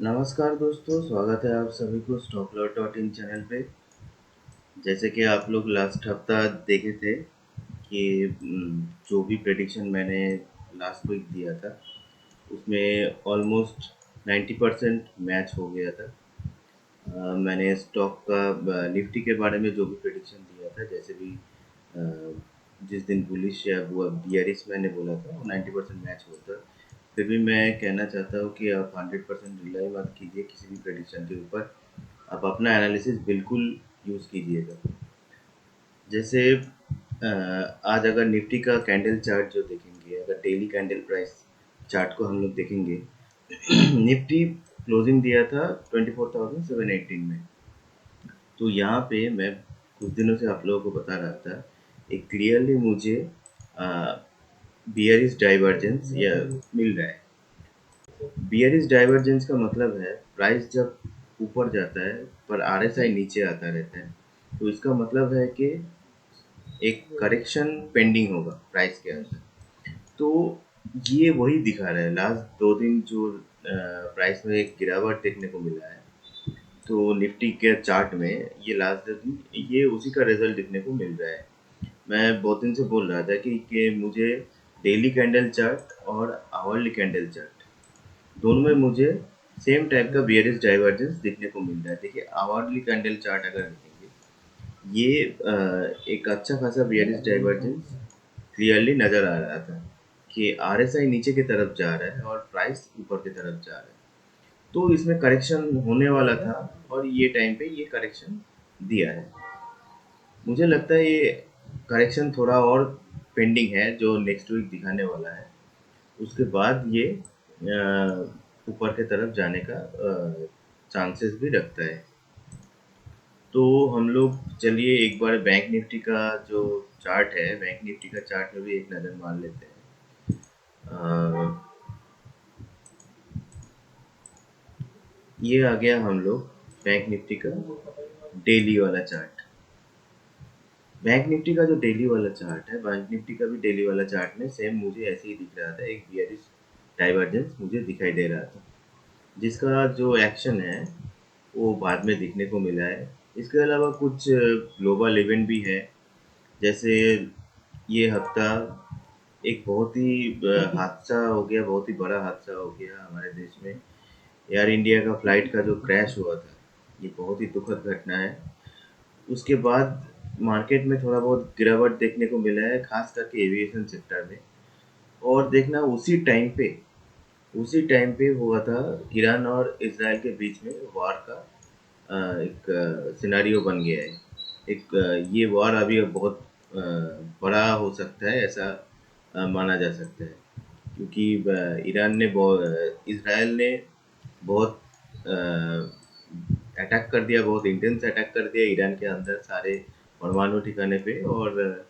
नमस्कार दोस्तों, स्वागत है आप सभी को stockplot.in चैनल पे। जैसे कि आप लोग लास्ट हफ्ता देखे थे कि जो भी प्रेडिक्शन मैंने लास्ट वीक दिया था उसमें ऑलमोस्ट 90% मैच हो गया था। मैंने स्टॉक का निफ्टी के बारे में जो भी प्रेडिक्शन दिया था, जैसे भी अ, जिस दिन बुलिश या बियरिश मैंने बोला था वो 90% मैच होता। फिर भी मैं कहना चाहता हूँ कि आप 100% रिलाई मत कीजिए किसी भी प्रेडिक्शन के ऊपर। आप अपना एनालिसिस बिल्कुल यूज़ कीजिएगा। जैसे आज अगर निफ्टी का कैंडल चार्ट जो देखेंगे, अगर डेली कैंडल प्राइस चार्ट को हम लोग देखेंगे, निफ्टी क्लोजिंग दिया था 24,718 में। तो यहाँ पे मैं कुछ दिनों से आप लोगों को बता रहा था, एक क्लियरली मुझे बियरिश डाइवर्जेंस या मिल रहा है। बियरिश डाइवर्जेंस का मतलब है प्राइस जब ऊपर जाता है पर आरएसआई नीचे आता रहता है, तो इसका मतलब है कि एक करेक्शन पेंडिंग होगा प्राइस के अंदर। तो ये वही दिखा रहा है। लास्ट 2 दिन जो प्राइस में एक गिरावट देखने को मिला है, तो निफ्टी के चार्ट में ये लास्ट 2 दिन ये उसी का रिजल्ट दिखने को मिल रहा है। मैं बहुत दिन से बोल रहा था कि मुझे डेली कैंडल चार्ट और आवरली कैंडल चार्ट दोनों में मुझे सेम टाइप का बियरिश डाइवर्जेंस देखने को मिल रहा है। देखिए, आवरली कैंडल चार्ट अगर देखेंगे, ये एक अच्छा खासा बियरिश डाइवर्जेंस क्लियरली नज़र आ रहा था कि आरएसआई नीचे की तरफ जा रहा है और प्राइस ऊपर की तरफ जा रहा है। तो इसमें करेक्शन होने वाला था और ये टाइम पे ये करेक्शन दिया है। मुझे लगता है ये करेक्शन थोड़ा और पेंडिंग है जो नेक्स्ट वीक दिखाने वाला है। उसके बाद ये ऊपर की तरफ जाने का चांसेस भी रखता है। तो हम लोग चलिए एक बार बैंक निफ्टी का जो चार्ट है, बैंक निफ्टी का चार्ट में भी एक नज़र मार लेते हैं। ये आ गया हम लोग बैंक निफ्टी का डेली वाला चार्ट। बैंक निफ्टी का जो डेली वाला चार्ट है, बैंक निफ्टी का भी डेली वाला चार्ट में सेम मुझे ऐसे ही दिख रहा था, एक बियरिश डाइवर्जेंस मुझे दिखाई दे रहा था, जिसका जो एक्शन है वो बाद में दिखने को मिला है। इसके अलावा कुछ ग्लोबल इवेंट भी है। जैसे ये हफ्ता एक बहुत ही हादसा हो गया, बहुत ही बड़ा हादसा हो गया हमारे देश में। एयर इंडिया का फ्लाइट का जो क्रैश हुआ था, ये बहुत ही दुखद घटना है। उसके बाद मार्केट में थोड़ा बहुत गिरावट देखने को मिला है, खास करके एविएशन सेक्टर में। और देखना उसी टाइम पे हुआ था ईरान और इसराइल के बीच में वार का एक सिनेरियो बन गया है। एक ये वार अभी बहुत बड़ा हो सकता है, ऐसा माना जा सकता है। क्योंकि इसराइल ने बहुत अटैक कर दिया, बहुत इंटेंस अटैक कर दिया ईरान के अंदर सारे परमाणु ठिकाने पे। और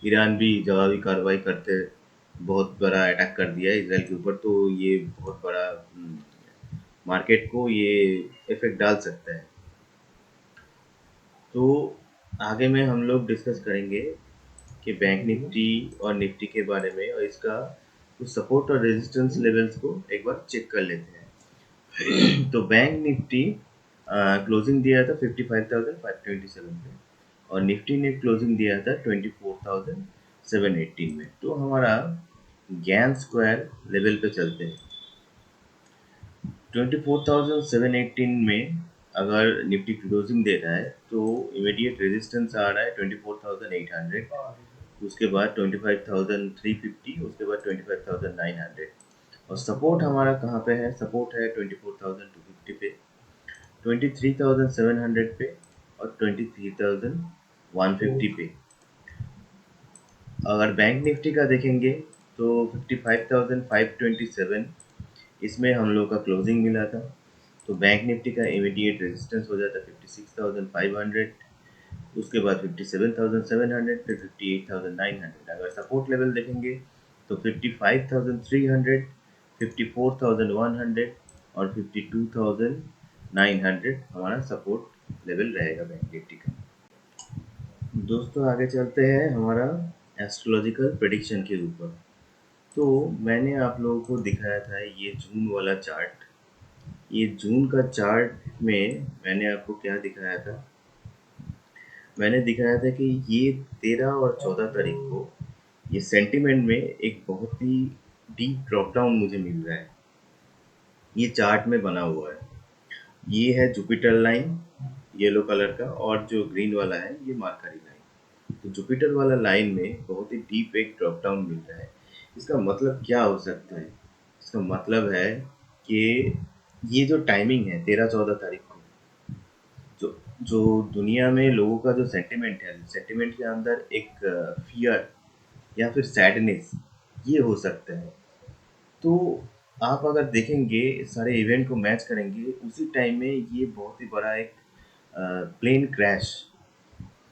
ईरान भी जवाबी कार्रवाई करते बहुत बड़ा अटैक कर दिया इसराइल के ऊपर। तो ये बहुत बड़ा मार्केट को ये इफेक्ट डाल सकता है। तो आगे में हम लोग डिस्कस करेंगे कि बैंक निफ्टी और निफ्टी के बारे में, और इसका कुछ सपोर्ट और रेजिस्टेंस लेवल्स को एक बार चेक कर लेते हैं। तो बैंक निफ्टी क्लोजिंग दिया था 55,527 पे, और निफ्टी ने क्लोजिंग दिया था 24,718 में। तो हमारा गैन स्क्वायर लेवल पे चलते हैं। 24,718 में अगर निफ्टी क्लोजिंग दे रहा है तो इमीडिएट रेजिस्टेंस आ रहा है 24,800, उसके बाद 25,350, उसके बाद 25,900। और सपोर्ट हमारा कहाँ पे है? सपोर्ट है 24,250 पे, 23,700 पे और 23,150 पे। अगर बैंक निफ्टी का देखेंगे तो 55,527, इसमें हम लोग का क्लोजिंग मिला था। तो बैंक निफ्टी का इमीडिएट रेजिस्टेंस हो जाता 56,500, उसके बाद 57,700, फिर 58,900। अगर सपोर्ट लेवल देखेंगे तो 55,300, 54,100 और 52,900 हमारा सपोर्ट लेवल रहेगा बैंक निफ्टी का। दोस्तों, आगे चलते हैं हमारा एस्ट्रोलॉजिकल प्रेडिक्शन के ऊपर। तो मैंने आप लोगों को दिखाया था ये जून वाला चार्ट। ये जून का चार्ट में मैंने आपको क्या दिखाया था? मैंने दिखाया था कि ये 13 और 14 तारीख को ये सेंटिमेंट में एक बहुत ही डीप ड्रॉप डाउन मुझे मिल रहा है। ये चार्ट में बना हुआ है। ये है जुपिटर लाइन येलो कलर का, और जो ग्रीन वाला है ये मार्करी लाइन। तो जुपिटर वाला लाइन में बहुत ही डीप एक ड्रॉप डाउन मिल रहा है। इसका मतलब क्या हो सकता है? इसका मतलब है कि ये जो टाइमिंग है 13-14 तारीख को, जो जो दुनिया में लोगों का जो सेंटिमेंट है, सेंटिमेंट के अंदर एक फियर या फिर सैडनेस, ये हो सकता है। तो आप अगर देखेंगे, सारे इवेंट को मैच करेंगे, उसी टाइम में ये बहुत ही बड़ा एक प्लेन क्रैश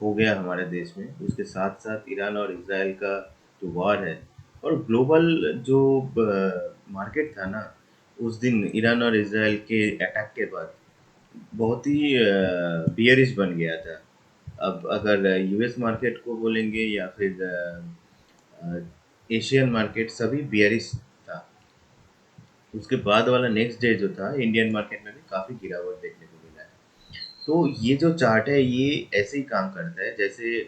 हो गया हमारे देश में। उसके साथ साथ ईरान और इज़राइल का जो वॉर है, और ग्लोबल जो मार्केट था ना, उस दिन ईरान और इज़राइल के अटैक के बाद बहुत ही बियरिश बन गया था। अब अगर यूएस मार्केट को बोलेंगे या फिर एशियन मार्केट, सभी बियरिश था। उसके बाद वाला नेक्स्ट डे जो था, इंडियन मार्केट में भी काफ़ी गिरावट देखने को मिला है। तो ये जो चार्ट है ये ऐसे ही काम करता है जैसे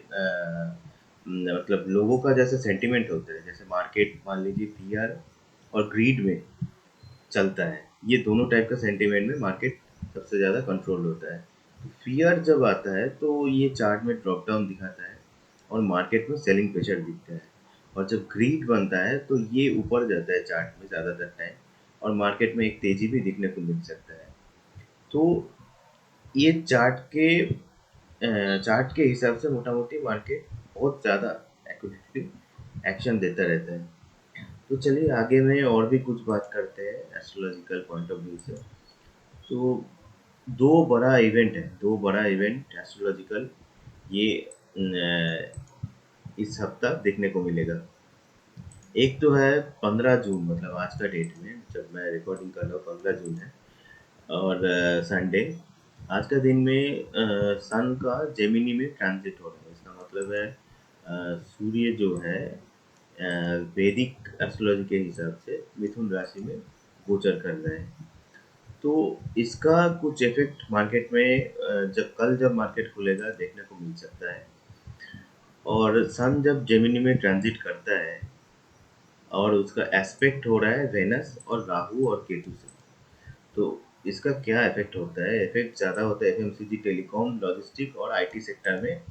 मतलब लोगों का जैसे सेंटिमेंट होता है, जैसे मार्केट मान लीजिए फियर और ग्रीड में चलता है। ये दोनों टाइप का सेंटिमेंट में मार्केट सबसे ज़्यादा कंट्रोल होता है। तो फियर जब आता है तो ये चार्ट में ड्रॉप डाउन दिखाता है और मार्केट में सेलिंग प्रेशर दिखता है। और जब ग्रीड बनता है तो ये ऊपर जाता है चार्ट में ज़्यादातर टाइम, और मार्केट में एक तेज़ी भी दिखने को मिल सकता है। तो ये चार्ट के हिसाब से मोटा मोटी मार्केट बहुत ज़्यादा एक्यूरेटली एक्शन देता रहता है। तो चलिए आगे में और भी कुछ बात करते हैं एस्ट्रोलॉजिकल पॉइंट ऑफ व्यू से। तो दो बड़ा इवेंट एस्ट्रोलॉजिकल ये इस हफ्ता देखने को मिलेगा। एक तो है 15 जून, मतलब आज का डेट में जब मैं रिकॉर्डिंग कर रहा हूँ 15 जून है, और संडे। आज का दिन में सन का जेमिनी में ट्रांजिट हो रहा है। इसका मतलब है सूर्य जो है वैदिक एस्ट्रोलॉजी के हिसाब से मिथुन राशि में गोचर कर रहा है। तो इसका कुछ इफेक्ट मार्केट में जब मार्केट खुलेगा देखने को मिल सकता है। और सन जब जेमिनी में ट्रांजिट करता है और उसका एस्पेक्ट हो रहा है वेनस और राहु और केतु से, तो इसका क्या इफेक्ट होता है? इफेक्ट ज़्यादा होता है एफएमसीजी, टेलीकॉम, लॉजिस्टिक और आईटी सेक्टर में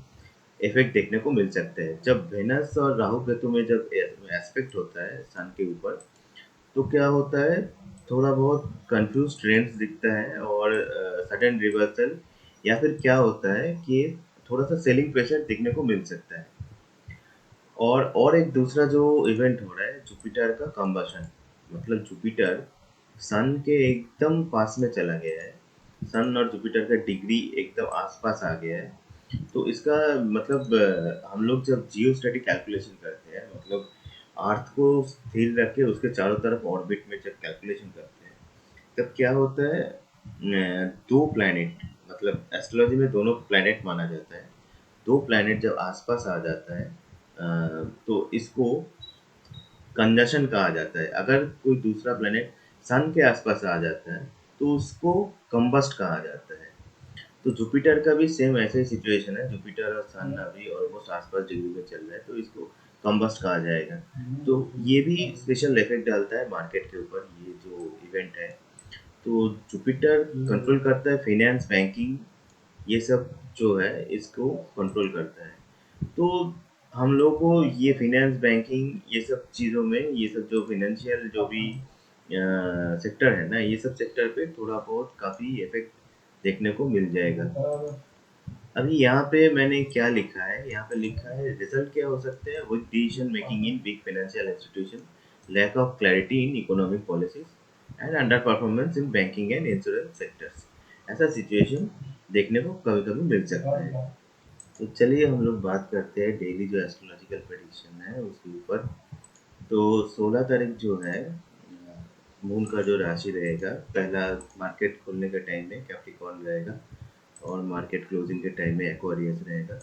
इफेक्ट देखने को मिल सकते हैं। जब वेनस और राहु केतु में जब एस्पेक्ट होता है सन के ऊपर, तो क्या होता है, थोड़ा बहुत कंफ्यूज ट्रेंड्स दिखता है और सडन रिवर्सल, या फिर क्या होता है कि थोड़ा सा सेलिंग प्रेशर देखने को मिल सकता है। और एक दूसरा जो इवेंट हो रहा है जुपिटर का कंबशन, मतलब जुपिटर सन के एकदम पास में चला गया है। सन और जुपिटर का डिग्री एकदम आसपास आ गया है। तो इसका मतलब हम लोग जब जियो स्टैटिक कैलकुलेशन करते हैं, मतलब अर्थ को स्थिर रख के उसके चारों तरफ ऑर्बिट में जब कैलकुलेशन करते हैं, तब क्या होता है, दो प्लैनेट, मतलब एस्ट्रोलॉजी में दोनों प्लैनेट माना जाता है। दो प्लैनेट जब आसपास आ जाता है तो इसको कंजक्शन कहा जाता है। अगर कोई दूसरा प्लैनेट सन के आसपास आ जाता है तो उसको कंबस्ट कहा जाता है। तो जुपिटर का भी सेम ऐसे ही सिचुएशन है। जुपिटर और सन अभी ऑलमोस्ट आसपास डिग्री में चल रहा है, तो इसको कंबस्ट कहा जाएगा। तो ये भी स्पेशल इफेक्ट डालता है मार्केट के ऊपर, ये जो इवेंट है। तो जुपिटर कंट्रोल करता है फाइनेंस, बैंकिंग, ये सब जो है इसको कंट्रोल करता है। तो हम लोग को ये फाइनेंस, बैंकिंग, ये सब चीज़ों में, ये सब जो फाइनेंशियल जो भी सेक्टर है ना, ये सब सेक्टर पे थोड़ा बहुत काफ़ी इफेक्ट देखने को मिल जाएगा। अभी यहाँ पे मैंने क्या लिखा है, यहाँ पे लिखा है रिजल्ट क्या हो सकते हैं, with decision making in big financial institution, lack of clarity in economic policies and under performance in banking and insurance sectors. ऐसा सिचुएशन देखने को कभी कभी मिल सकता है। तो चलिए हम लोग बात करते हैं डेली जो एस्ट्रोलॉजिकल प्रेडिक्शन है उसके ऊपर। तो 16 तारीख जो है मून का जो राशि रहेगा, पहला मार्केट खोलने के टाइम में कैप्रिकॉर्न रहेगा और मार्केट क्लोजिंग के टाइम में एक्वेरियस रहेगा।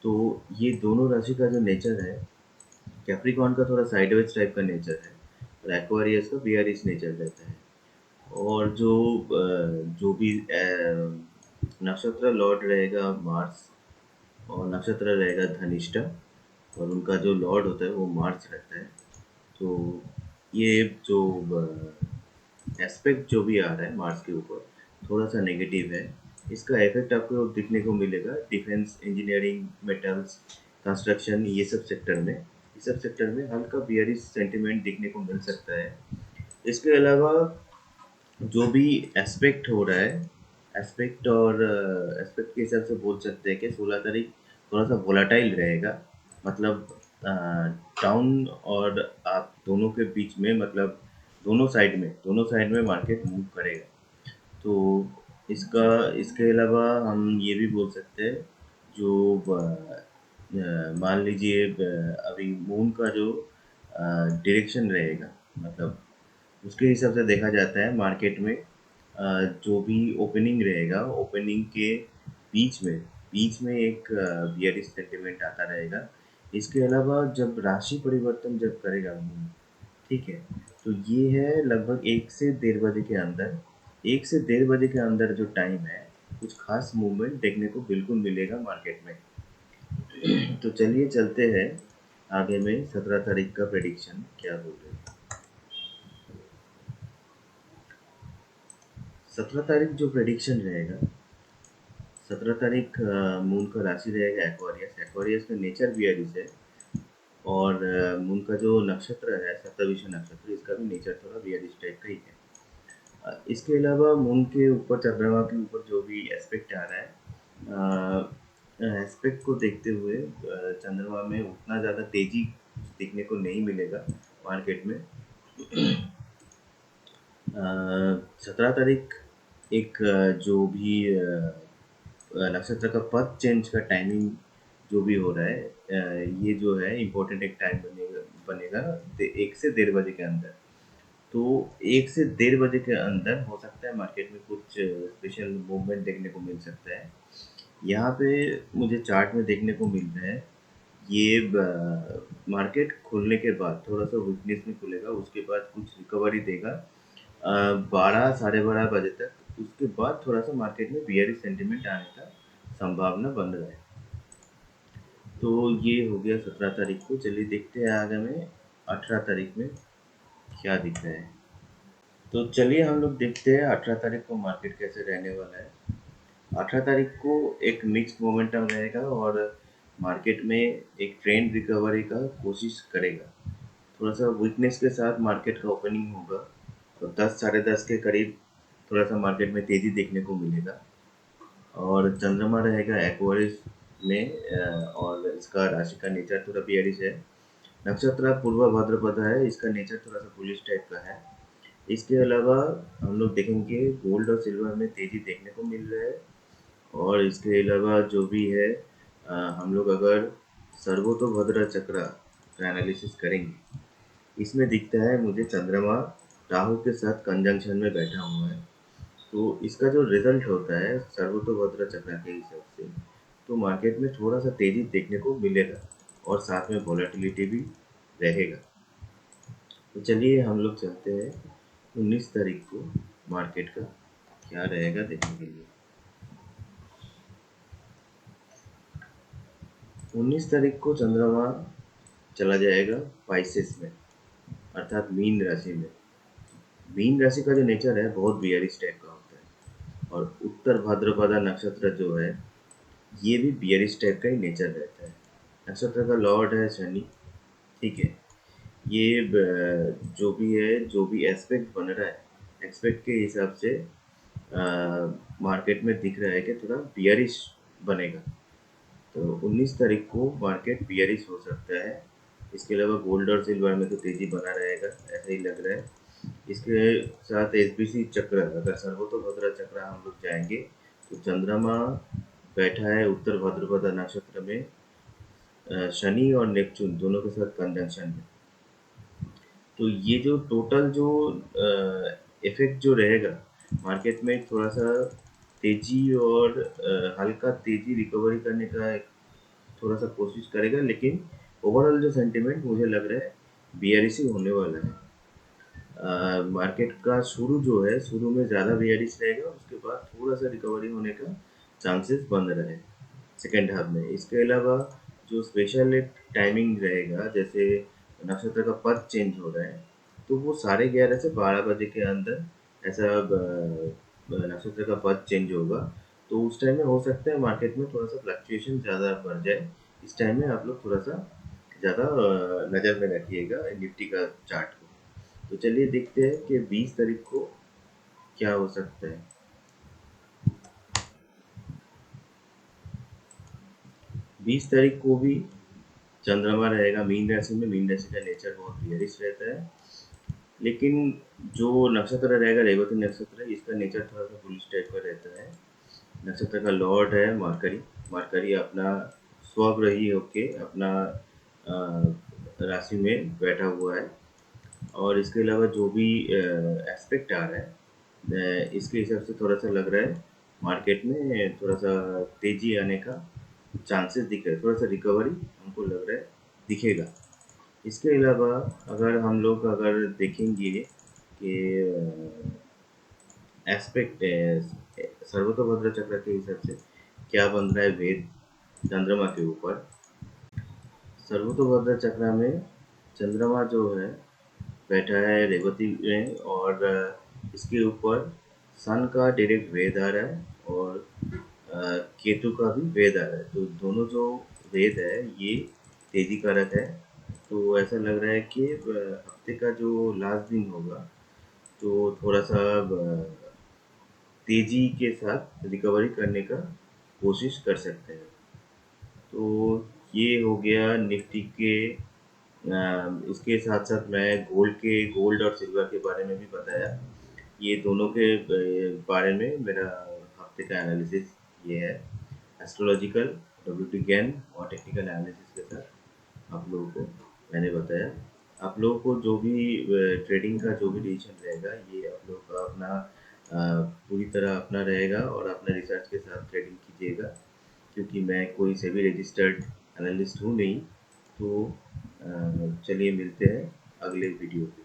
तो ये दोनों राशि का जो नेचर है, कैप्रिकॉर्न का थोड़ा साइडवेज टाइप का नेचर है और एक्वेरियस का बियरिश नेचर रहता है। और जो भी नक्षत्र लॉर्ड रहेगा मार्स, और नक्षत्र रहेगा धनिष्ठा, और उनका जो लॉर्ड होता है वो मार्स रहता है। तो ये जो एस्पेक्ट जो भी आ रहा है मार्स के ऊपर, थोड़ा सा नेगेटिव है। इसका इफेक्ट आपको दिखने को मिलेगा डिफेंस, इंजीनियरिंग, मेटल्स, कंस्ट्रक्शन, ये सब सेक्टर में हल्का बियरिश सेंटिमेंट दिखने को मिल सकता है। इसके अलावा जो भी एस्पेक्ट हो रहा है, एस्पेक्ट के हिसाब से बोल सकते हैं कि 16 तारीख थोड़ा सा वोलाटाइल रहेगा। मतलब डाउन और आप दोनों के बीच में, मतलब दोनों साइड में मार्केट मूव करेगा। तो इसका इसके अलावा हम ये भी बोल सकते हैं, जो मान लीजिए अभी मून का जो डायरेक्शन रहेगा, मतलब उसके हिसाब से देखा जाता है मार्केट में जो भी ओपनिंग रहेगा, ओपनिंग के बीच में एक बियरिश सेंटिमेंट आता रहेगा। इसके अलावा जब राशि परिवर्तन जब करेगा मून, ठीक है, तो ये है लगभग 1 से 1:30 बजे के अंदर। 1 से 1:30 बजे के अंदर जो टाइम है, कुछ खास मूवमेंट देखने को बिल्कुल मिलेगा मार्केट में। तो चलिए चलते हैं आगे में 17 तारीख का प्रेडिक्शन क्या बोल रहे हैं। 17 तारीख जो प्रेडिक्शन रहेगा, 17 तारीख मून का राशि रहेगा एक्वारियस। एक्वारियस का नेचर बियरिश है, और मून का जो नक्षत्र है सप्तविश नक्षत्र, इसका भी नेचर थोड़ा बियरिश टाइप का ही है। इसके अलावा मून के ऊपर, चंद्रमा के ऊपर जो भी एस्पेक्ट आ रहा है, एस्पेक्ट को देखते हुए चंद्रमा में उतना ज़्यादा तेजी देखने को नहीं मिलेगा मार्केट में। 17 तारीख एक जो भी नक्षत्र का पथ चेंज का टाइमिंग जो भी हो रहा है, ये जो है इम्पोर्टेंट एक टाइम बनेगा 1 से 1:30 बजे के अंदर। तो 1 से 1:30 बजे के अंदर हो सकता है मार्केट में कुछ स्पेशल मूवमेंट देखने को मिल सकता है। यहाँ पे मुझे चार्ट में देखने को मिल रहा है, ये मार्केट खुलने के बाद थोड़ा सा वीकनेस में खुलेगा, उसके बाद कुछ रिकवरी देगा 12 साढ़े 12 बजे तक। उसके बाद थोड़ा सा मार्केट में बियरिश सेंटिमेंट आने का संभावना बन रहा है। तो ये हो गया 17 तारीख को। चलिए देखते हैं आगे में 18 तारीख में क्या दिख रहा है। तो चलिए हम लोग देखते हैं 18 तारीख को मार्केट कैसे रहने वाला है। 18 तारीख को एक मिक्स्ड मोमेंटम रहेगा, और मार्केट में एक ट्रेंड रिकवरी का कोशिश करेगा। थोड़ा सा वीकनेस के साथ मार्केट का ओपनिंग होगा, तो 10 साढ़े 10 के करीब थोड़ा सा मार्केट में तेज़ी देखने को मिलेगा। और चंद्रमा रहेगा एक्वेरियस में, और इसका राशि का नेचर थोड़ा बियरिश है। नक्षत्र पूर्वा भाद्रपद है, इसका नेचर थोड़ा सा बुलिश टाइप का है। इसके अलावा हम लोग देखेंगे गोल्ड और सिल्वर में तेज़ी देखने को मिल रहा है। और इसके अलावा जो भी है, हम लोग अगर सर्वतोभद्र चक्र का एनालिसिस करेंगे, इसमें दिखता है मुझे चंद्रमा राहु के साथ कंजंक्शन में बैठा हुआ है। तो इसका जो रिजल्ट होता है सर्वतोभद्र चक्र के हिसाब से, तो मार्केट में थोड़ा सा तेज़ी देखने को मिलेगा, और साथ में वॉलेटिलिटी भी रहेगा। तो चलिए हम लोग चलते हैं 19 तारीख को मार्केट का क्या रहेगा देखने के लिए। 19 तारीख को चंद्रमा चला जाएगा पाइसेस में, अर्थात मीन राशि में। मीन राशि का जो नेचर है बहुत बियरिश टाइप का होता है, और उत्तर भाद्रपदा नक्षत्र जो है ये भी बियरिश टाइप का ही नेचर रहता है। नक्षत्र का लॉर्ड है शनि, ठीक है। ये जो भी है, जो भी एस्पेक्ट बन रहा है, एस्पेक्ट के हिसाब से मार्केट में दिख रहा है कि थोड़ा बियरिश बनेगा। तो 19 तारीख को मार्केट बियरिश हो सकता है। इसके अलावा गोल्ड और सिल्वर में तो तेज़ी बना रहेगा, ऐसा ही लग रहा है। इसके साथ एसबीसी चक्र, अगर सर्वतोभद्र चक्र हम लोग जाएंगे, तो चंद्रमा बैठा है उत्तर भाद्रपद नक्षत्र में, शनि और नेपच्यून दोनों के साथ कंजंक्शन में। तो ये जो टोटल जो इफेक्ट जो रहेगा मार्केट में, थोड़ा सा तेजी और हल्का तेजी रिकवरी करने का एक थोड़ा सा कोशिश करेगा, लेकिन ओवरऑल जो सेंटिमेंट मुझे लग रहा है बियरिश ही होने वाला है। मार्केट का शुरू जो है, शुरू में ज़्यादा बेयरिश रहेगा, उसके बाद थोड़ा सा रिकवरी होने का चांसेस बन रहे हैं सेकेंड हाफ में। इसके अलावा जो स्पेशल एक टाइमिंग रहेगा, जैसे नक्षत्र का पथ चेंज हो रहा है, तो वो 11:30 से 12 बजे के अंदर ऐसा नक्षत्र का पथ चेंज होगा। तो उस टाइम में हो सकता है मार्केट में थोड़ा सा फ्लक्चुएशन ज़्यादा बढ़ जाए। इस टाइम में आप लोग थोड़ा सा ज़्यादा नज़र में रखिएगा निफ्टी का चार्ट को। तो चलिए देखते हैं कि 20 तारीख को क्या हो सकता है। 20 तारीख को भी चंद्रमा रहेगा मीन राशि में। मीन राशि का नेचर बहुत बियरिश रहता है, लेकिन जो नक्षत्र रहेगा रेवती नक्षत्र, इसका नेचर थोड़ा सा बुलिश टाइप का रहता है। नक्षत्र का लॉर्ड है मरकरी। मरकरी अपना स्वग्रही होके अपना राशि में बैठा हुआ है। और इसके अलावा जो भी एस्पेक्ट आ रहा है, इसके हिसाब से थोड़ा सा लग रहा है मार्केट में थोड़ा सा तेजी आने का चांसेस दिख रहे हैं, थोड़ा सा रिकवरी हमको लग रहा है दिखेगा। इसके अलावा अगर हम लोग अगर देखेंगे कि एस्पेक्ट सर्वतोभद्र चक्र के हिसाब से क्या बन रहा है वेद चंद्रमा के ऊपर। सर्वतोभद्र चक्र में चंद्रमा जो है बैठा है रेवती में, और इसके ऊपर सन का डायरेक्ट वेद आ रहा है, और केतु का भी वेद आ रहा है। तो दोनों जो वेद है ये तेजी कारक है। तो ऐसा लग रहा है कि हफ्ते का जो लास्ट दिन होगा तो थोड़ा सा तेजी के साथ रिकवरी करने का कोशिश कर सकते हैं। तो ये हो गया निफ्टी के। इसके साथ साथ मैं गोल्ड और सिल्वर के बारे में भी बताया। ये दोनों के बारे में मेरा हफ्ते का एनालिसिस ये है, एस्ट्रोलॉजिकल, डब्ल्यूटी ज्ञान और टेक्निकल एनालिसिस के साथ आप लोगों को मैंने बताया। आप लोगों को जो भी ट्रेडिंग का जो भी डिसीजन रहेगा, ये आप लोगों का अपना पूरी तरह अपना रहेगा, और अपने रिसर्च के साथ ट्रेडिंग कीजिएगा, क्योंकि मैं कोई सेबी रजिस्टर्ड एनालिस्ट हूँ नहीं। तो चलिए मिलते हैं अगले वीडियो पे।